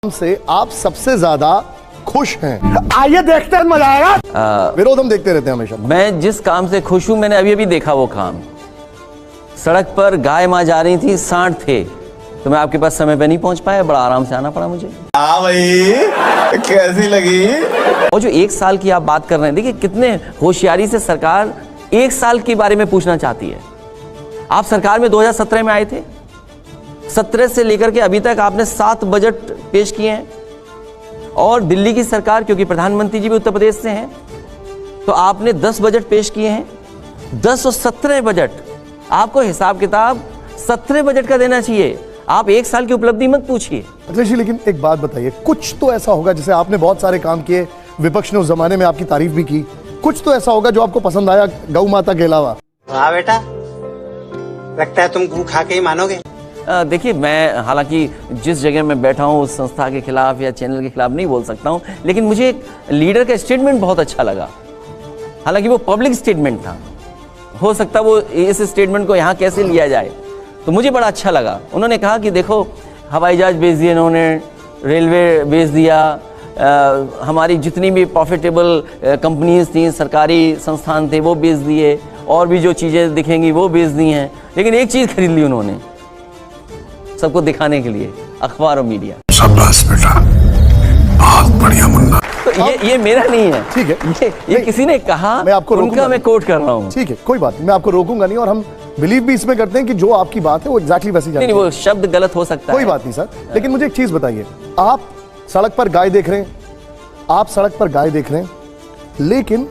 से आप सबसे ज्यादा खुश हैं? आइए देखते हैं, मजा आएगा। विरोध हम देखते रहते हैं हमेशा। मैं जिस काम से खुश हूं, मैंने अभी अभी देखा वो काम। सड़क पर गाय माँ जा रही थी, सांड थे, तो मैं आपके पास समय पे नहीं पहुंच पाया, बड़ा आराम से आना पड़ा मुझे। हाँ भाई, कैसी लगी? और जो 1 साल की आप बात कर रहे हैं, देखिए कितने होशियारी से सरकार 1 साल के बारे में पूछना चाहती है। आप सरकार में 2017 में आए थे, 17 से लेकर के अभी तक आपने 7 बजट पेश किए हैं। और दिल्ली की सरकार, क्योंकि प्रधानमंत्री जी भी उत्तर प्रदेश से हैं, तो आपने 10 बजट पेश किए हैं। 10 और 17 बजट, आपको हिसाब किताब 17 बजट का देना चाहिए। आप 1 साल की उपलब्धि मत पूछिए। अखिलेश जी, लेकिन एक बात बताइए, कुछ तो ऐसा होगा, जैसे आपने बहुत सारे काम किए, विपक्ष ने उस जमाने में आपकी तारीफ भी की, कुछ तो ऐसा होगा जो आपको पसंद आया गौ माता के अलावा? हाँ बेटा, लगता है तुम गू खा के ही मानोगे। देखिए, मैं हालांकि जिस जगह मैं बैठा हूं उस संस्था के खिलाफ या चैनल के खिलाफ नहीं बोल सकता हूं, लेकिन मुझे एक लीडर का स्टेटमेंट बहुत अच्छा लगा। हालांकि वो पब्लिक स्टेटमेंट था, हो सकता वो इस स्टेटमेंट को यहाँ कैसे लिया जाए, तो मुझे बड़ा अच्छा लगा। उन्होंने कहा कि देखो, हवाई जहाज बेच दिए इन्होंने, रेलवे बेच दिया, हमारी जितनी भी प्रॉफिटेबल कंपनीज थी, सरकारी संस्थान थे, वो बेच दिए, और भी जो चीज़ें दिखेंगी वो बेच दी हैं, लेकिन एक चीज़ खरीद ली उन्होंने सबको दिखाने के लिए, अखबार और मीडिया। शाबाश बेटा, बहुत बढ़िया मुन्ना। तो ये मेरा नहीं है, ठीक है, ये किसी ने कहा, मैं आपको उनका मैं कोट कर रहा हूँ। ठीक है, कोई बात नहीं, मैं आपको रोकूंगा नहीं, और हम बिलीव भी इसमें करते हैं कि जो आपकी बात है वो एग्जैक्टली वैसी जाती है। नहीं, वो शब्द गलत हो सकता है, कोई बात नहीं सर, लेकिन मुझे एक चीज बताइए, आप सड़क पर गाय देख रहे हैं, आप सड़क पर गाय देख रहे हैं, लेकिन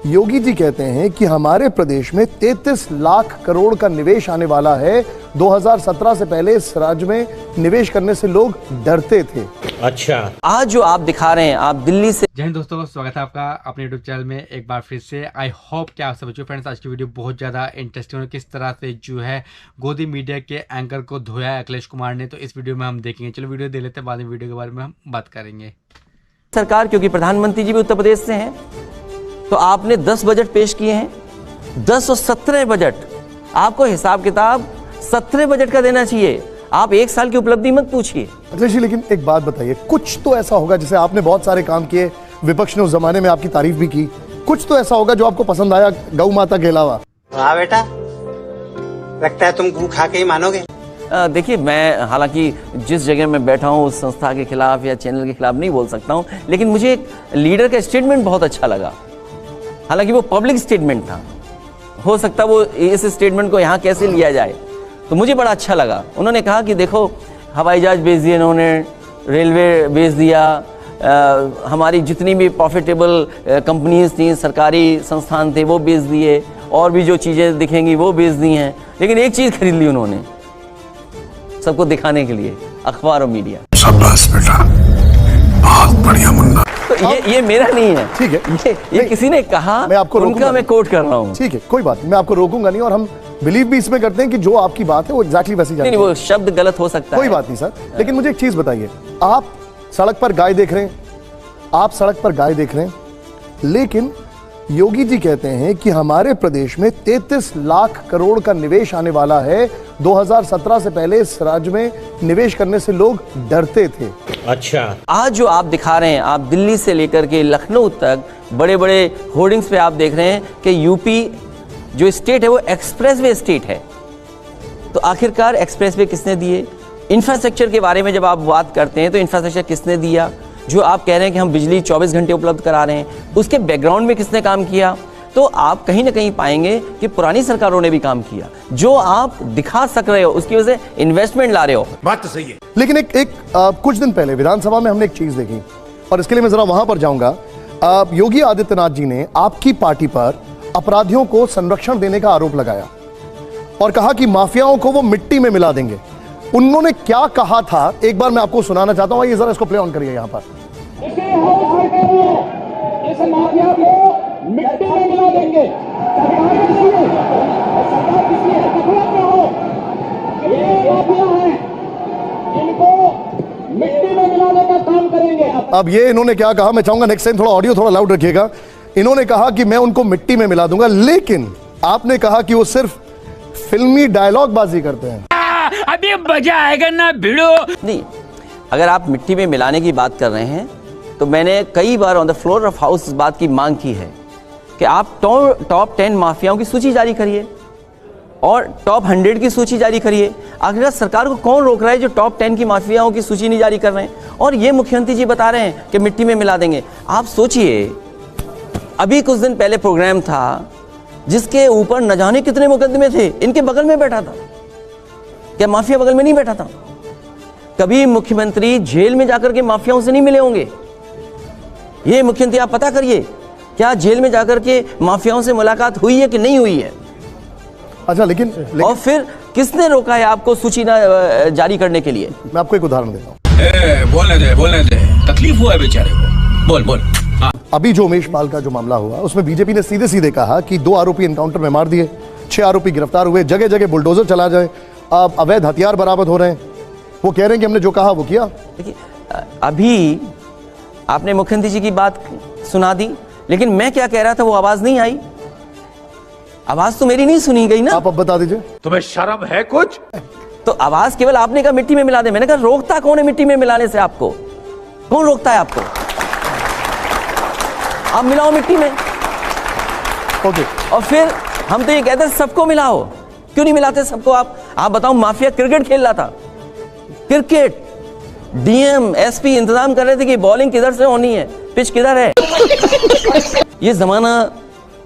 योगी जी कहते हैं कि हमारे प्रदेश में 33 लाख करोड़ का निवेश आने वाला है। 2017 से पहले इस राज्य में निवेश करने से लोग डरते थे। अच्छा, आज जो आप दिखा रहे हैं, आप दिल्ली से। जय हिंद दोस्तों, स्वागत है आपका अपने YouTube चैनल में एक बार फिर से। आई होप कि आप सब अच्छे फ्रेंड्स। आज की वीडियो बहुत ज़्यादा इंटरेस्टिंग है, किस तरह से जो है गोदी मीडिया के एंकर को धोया है अखिलेश कुमार ने, तो इस वीडियो में हम देखेंगे। चलो वीडियो दे लेते हैं, बाद में वीडियो के बारे में हम बात करेंगे। सरकार, क्योंकि प्रधानमंत्री जी भी उत्तर प्रदेश से हैं, तो आपने 10 बजट पेश किए हैं। 10 और 17 बजट, आपको हिसाब किताब 17 बजट का देना चाहिए। आप 1 साल की उपलब्धि मत पूछिए। अखिलेश जी, लेकिन एक बात बताइए, कुछ तो ऐसा होगा, जैसे आपने बहुत सारे काम किए, विपक्ष ने उस जमाने में आपकी तारीफ भी की, कुछ तो ऐसा होगा जो आपको पसंद आया गौ माता के अलावा? हाँ बेटा, लगता है तुम गू खा के ही मानोगे। देखिए, मैं हालांकि जिस जगह मैं बैठा हूं उस संस्था के खिलाफ या चैनल के खिलाफ नहीं बोल सकता हूं, लेकिन मुझे एक लीडर का स्टेटमेंट बहुत अच्छा लगा। हालांकि वो पब्लिक स्टेटमेंट था, हो सकता वो इस स्टेटमेंट को यहाँ कैसे लिया जाए, तो मुझे बड़ा अच्छा लगा। उन्होंने कहा कि देखो, हवाई जहाज बेच दिए इन्होंने, रेलवे बेच दिया, हमारी जितनी भी प्रॉफिटेबल कंपनीज थी, सरकारी संस्थान थे, वो बेच दिए, और भी जो चीज़ें दिखेंगी वो बेच दी हैं, लेकिन एक चीज़ खरीद ली उन्होंने सबको दिखाने के लिए, अखबार और मीडिया। शाबाश बेटा, बहुत बढ़िया मुन्ना। तो ये मेरा नहीं है, ठीक है, ये किसी ने कहा, मैं आपको उनका मैं कोट कर रहा हूँ। ठीक है, कोई बात नहीं, मैं आपको रोकूंगा नहीं, और हम बिलीव भी इसमें करते हैं कि जो आपकी बात है वो एग्जैक्टली वैसी जाती है। नहीं, वो शब्द गलत हो सकता है, कोई बात नहीं सर, लेकिन मुझे एक चीज बताइए, आप सड़क पर गाय देख रहे हैं, आप सड़क पर गाय देख रहे हैं, लेकिन योगी जी कहते हैं कि हमारे प्रदेश में 33 लाख करोड़ का निवेश आने वाला है। 2017 से पहले इस राज्य में निवेश करने से लोग डरते थे। अच्छा, आज जो आप दिखा रहे हैं, आप दिल्ली से लेकर के लखनऊ तक बड़े बड़े होर्डिंग्स पे आप देख रहे हैं कि यूपी जो स्टेट है वो एक्सप्रेसवे स्टेट है। तो आखिरकार एक्सप्रेसवे किसने दिए? इंफ्रास्ट्रक्चर के बारे में जब आप बात करते हैं, तो इंफ्रास्ट्रक्चर किसने दिया? जो आप कह रहे हैं कि हम बिजली 24 घंटे उपलब्ध करा रहे हैं, उसके बैकग्राउंड में किसने काम किया? तो आप कहीं ना कहीं पाएंगे कि पुरानी सरकारों ने भी काम किया। जो आप दिखा सक रहे हो, उसकी वजह से इन्वेस्टमेंट ला रहे हो। बात तो सही है, लेकिन कुछ दिन पहले विधानसभा में हमने एक चीज देखी, और इसके लिए मैं जरा वहां पर जाऊंगा। योगी आदित्यनाथ जी ने आपकी पार्टी पर अपराधियों को संरक्षण देने का आरोप लगाया और कहा कि माफियाओं को वो मिट्टी में मिला देंगे। उन्होंने क्या कहा था, एक बार मैं आपको सुनाना चाहता हूं, ये जरा इसको प्ले ऑन करिए यहां पर। इस माफिया को मिट्टी में मिला देंगे। सरकार किसी है, गफलत में हो, ये माफिया है, इनको मिट्टी में मिलाने का काम करेंगे। अब ये इन्होंने क्या कहा, मैं चाहूंगा नेक्स्ट टाइम थोड़ा ऑडियो थोड़ा लाउड रखिएगा। इन्होंने कहा कि मैं उनको मिट्टी में मिला दूंगा, लेकिन आपने कहा कि वो सिर्फ फिल्मी डायलॉग बाजी करते हैं। अभी मजा आएगा ना भिड़ो। नहीं, अगर आप मिट्टी में मिलाने की बात कर रहे हैं तो मैंने कई बार on the floor of house इस बात की मांग की है कि आप टॉप 10 माफियाओं की सूची जारी करिए और टॉप 100 की सूची जारी करिए। आखिर सरकार को कौन रोक रहा है जो टॉप 10 की माफियाओं की सूची नहीं जारी कर रहे हैं? और ये मुख्यमंत्री जी बता रहे हैं कि मिट्टी में मिला देंगे। आप सोचिए, अभी कुछ दिन पहले प्रोग्राम था जिसके ऊपर न जाने कितने मुकदमे थे, इनके बगल में बैठा था। क्या माफिया बगल में नहीं बैठा था? कभी मुख्यमंत्री जेल में जाकर के माफियाओं से नहीं मिले होंगे। ये मुख्यमंत्री आप पता करिए, क्या जेल में जाकर के माफियाओं से मुलाकात हुई है कि नहीं हुई है? अच्छा, लेकिन और फिर किसने रोका है आपको सूची ना जारी करने के लिए? मैं आपको एक उदाहरण देता हूँ। बोलने दे, तकलीफ हुआ है बेचारे को। बोल। अभी जो उमेश पाल का जो मामला हुआ, उसमें बीजेपी ने सीधे सीधे कहा कि 2 आरोपी एनकाउंटर में मार दिए, 6 आरोपी गिरफ्तार हुए, जगह जगह बुलडोजर चला जाए, अब अवैध हथियार बरामद हो रहे हैं। वो कह रहे हैं कि हमने जो कहा वो किया। देखिए, अभी आपने मुख्यमंत्री जी की बात सुना दी, लेकिन मैं क्या कह रहा था वो आवाज नहीं आई। आवाज तो मेरी नहीं सुनी गई ना। आप अब बता दीजिए। तुम्हें शर्म है कुछ? तो आवाज केवल आपने कहा मिट्टी में मिला दे। मैंने कहा रोकता कौन है मिट्टी में मिलाने से? आपको कौन रोकता है? आपको आप मिलाओ मिट्टी में। ओके। और फिर हम तो ये कहते हैं सबको मिलाओ, क्यों नहीं मिलाते सबको? आप बताओ, माफिया क्रिकेट खेल रहा था, क्रिकेट डीएम एसपी इंतजाम कर रहे थे कि बॉलिंग किधर से होनी है, पिच किधर है। ये जमाना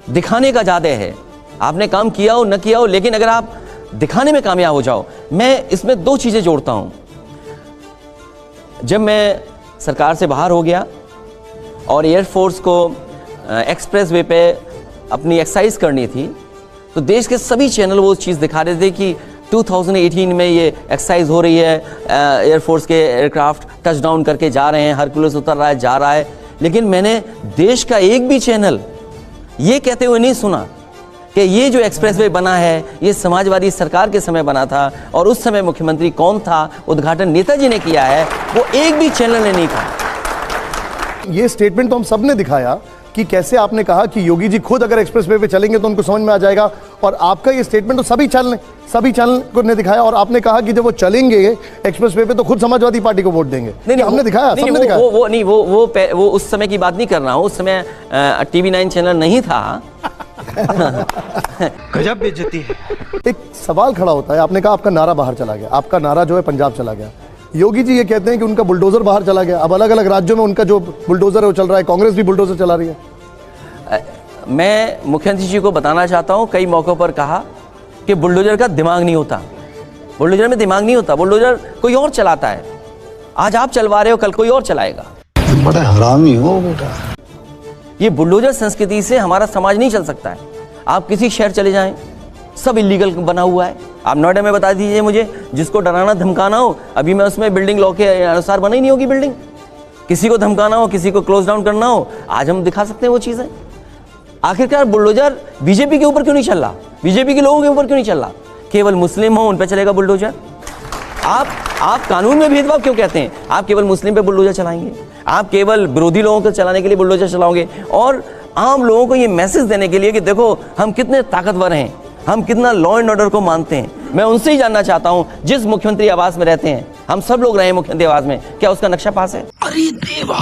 दिखाने का ज्यादा है। आपने काम किया हो न किया हो, लेकिन अगर आप दिखाने में कामयाब हो जाओ। मैं इसमें 2 चीजें जोड़ता हूं। जब मैं सरकार से बाहर हो गया और एयरफोर्स को एक्सप्रेस वे पे अपनी एक्सरसाइज करनी थी, तो देश के सभी चैनल वो चीज़ दिखा रहे थे कि 2018 में ये एक्सरसाइज हो रही है, एयरफोर्स के एयरक्राफ्ट टच डाउन करके जा रहे हैं, हरकुलस उतर रहा है, जा रहा है। लेकिन मैंने देश का एक भी चैनल ये कहते हुए नहीं सुना कि ये जो एक्सप्रेसवे बना है ये समाजवादी सरकार के समय बना था और उस समय मुख्यमंत्री कौन था, उद्घाटन नेताजी ने किया है। वो एक भी चैनल ने नहीं कहा। ये स्टेटमेंट तो हम सब ने दिखाया कि कैसे आपने कहा कि योगी जी खुद अगर एक्सप्रेसवे पे चलेंगे तो उनको समझ में आ जाएगा, और आपका ये स्टेटमेंट तो सभी चैनल को ने दिखाया। और आपने कहा कि जब वो चलेंगे एक्सप्रेसवे पे तो खुद समाजवादी पार्टी को वोट देंगे। नहीं, हमने दिखाया, सबने दिखाया। वो उस समय की बात नहीं कर रहा हूँ। उस समय TV 9 चैनल नहीं था। गजब बेइज्जती है। एक सवाल खड़ा होता है, आपने कहा आपका नारा बाहर चला गया, आपका नारा जो है पंजाब चला गया। योगी जी ये कहते हैं कि उनका बुलडोजर बाहर चला गया। अब अलग अलग राज्यों में उनका जो बुलडोजर है वो चल रहा है, कांग्रेस भी बुलडोजर चला रही है। मैं मुख्यमंत्री जी को बताना चाहता हूं, कई मौकों पर कहा कि बुलडोजर का दिमाग नहीं होता, बुलडोजर में दिमाग नहीं होता, बुलडोजर कोई और चलाता है। आज आप चलवा रहे हो, कल कोई और चलाएगा। बड़ा हरामी हो बेटा। ये बुलडोजर संस्कृति से हमारा समाज नहीं चल सकता है। आप किसी शहर चले जाएं, सब इलीगल बना हुआ है। आप नोएडा में बता दीजिए मुझे, जिसको डराना धमकाना हो, अभी मैं उसमें बिल्डिंग लॉ के अनुसार बनी नहीं होगी बिल्डिंग। किसी को धमकाना हो, किसी को क्लोज डाउन करना हो, आज हम दिखा सकते हैं वो चीजें। आखिरकार बुलडोजर बीजेपी के ऊपर क्यों नहीं चल रहा? बीजेपी के लोगों के ऊपर क्यों नहीं चल रहा? केवल मुस्लिम हो उन पर चलेगा बुलडोजर? आप कानून में भेदभाव क्यों कहते हैं? आप केवल मुस्लिम पे बुलडोजर चलाएंगे, आप केवल विरोधी लोगों को चलाने के लिए बुलडोजर चलाओगे, और आम लोगों को ये मैसेज देने के लिए कि देखो हम कितने ताकतवर हैं, हम कितना लॉ एंड ऑर्डर को मानते हैं। मैं उनसे ही जानना चाहता हूं, जिस मुख्यमंत्री आवास में रहते हैं, हम सब लोग रहे हैं मुख्यमंत्री आवास में, क्या उसका नक्शा पास है? अरे देवा,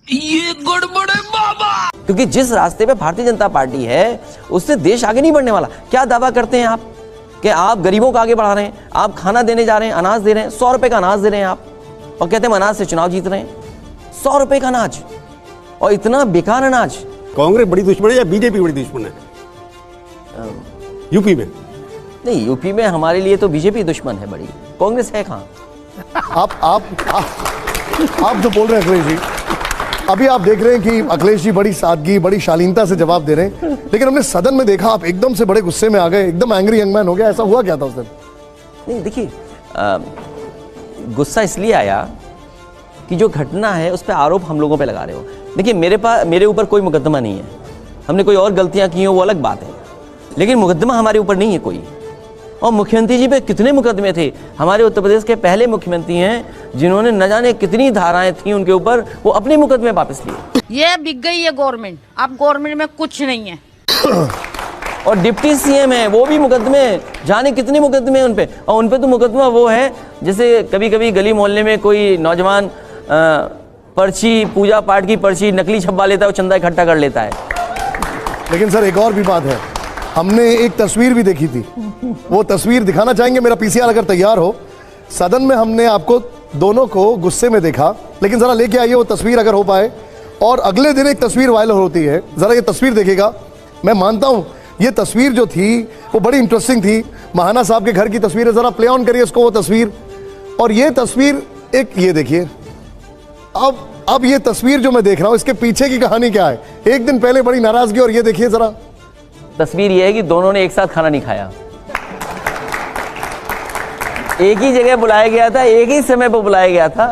ये गड़बड़ है बाबा। क्योंकि जिस रास्ते पे भारतीय जनता पार्टी है उससे देश आगे नहीं बढ़ने वाला। क्या दावा करते हैं आप कि आप गरीबों को आगे बढ़ा रहे हैं, आप खाना देने जा रहे हैं, अनाज दे रहे हैं, 100 रुपए का अनाज दे रहे हैं आप, और कहते हैं अनाज से चुनाव जीत रहे हैं। 100 रुपए का अनाज, और इतना बेकार अनाज। कांग्रेस बड़ी दुश्मन है या बीजेपी बड़ी दुश्मन है? यूपी में नहीं, यूपी में हमारे लिए तो बीजेपी दुश्मन है बड़ी, कांग्रेस है कहाँ? आप जो बोल रहे हैं अखिलेश जी, अभी आप देख रहे हैं कि अखिलेश जी बड़ी सादगी, बड़ी शालीनता से जवाब दे रहे हैं, लेकिन हमने सदन में देखा आप एकदम से बड़े गुस्से में आ गए, एकदम एंग्री यंग मैन हो गया। ऐसा हुआ क्या था उस दिन? नहीं, देखिए, गुस्सा इसलिए आया कि जो घटना है उस पर आरोप हम लोगों पे लगा रहे हो। देखिए, मेरे ऊपर कोई मुकदमा नहीं है, हमने कोई और गलतियां की हो वो अलग बात है, लेकिन मुकदमा हमारे ऊपर नहीं है कोई। और मुख्यमंत्री जी पे कितने मुकदमे थे? हमारे उत्तर प्रदेश के पहले मुख्यमंत्री हैं जिन्होंने न जाने कितनी धाराएं थी उनके ऊपर, वो अपने मुकदमे वापस लिए। ये बिक गई है गवर्नमेंट, अब गवर्नमेंट में कुछ नहीं है। और डिप्टी सीएम है, वो भी मुकदमे, जाने कितने मुकदमे हैं उन पे, और उन पे तो मुकदमा वो है जैसे कभी कभी गली मोहल्ले में कोई नौजवान पर्ची, पूजा पाठ की पर्ची नकली छपवा लेता है, वो चंदा इकट्ठा कर लेता है। लेकिन सर एक और भी बात है, हमने एक तस्वीर भी देखी थी, वो तस्वीर दिखाना चाहेंगे? मेरा पीसीआर अगर तैयार हो। सदन में हमने आपको दोनों को गुस्से में देखा, लेकिन जरा लेके आइए वो तस्वीर अगर हो पाए। और अगले दिन एक तस्वीर वायरल होती है, जरा ये तस्वीर देखिएगा। मैं मानता हूं ये तस्वीर जो थी वो बड़ी इंटरेस्टिंग थी, महाना साहब के घर की तस्वीर है, जरा प्ले ऑन करिए इसको वो तस्वीर। और ये तस्वीर एक, ये देखिए, अब ये तस्वीर जो मैं देख रहा हूं इसके पीछे की कहानी क्या है? एक दिन पहले बड़ी नाराजगी, और ये देखिए जरा तस्वीर ये है कि दोनों ने एक साथ खाना नहीं खाया, एक ही जगह बुलाया गया था, एक ही समय पर बुलाया गया था,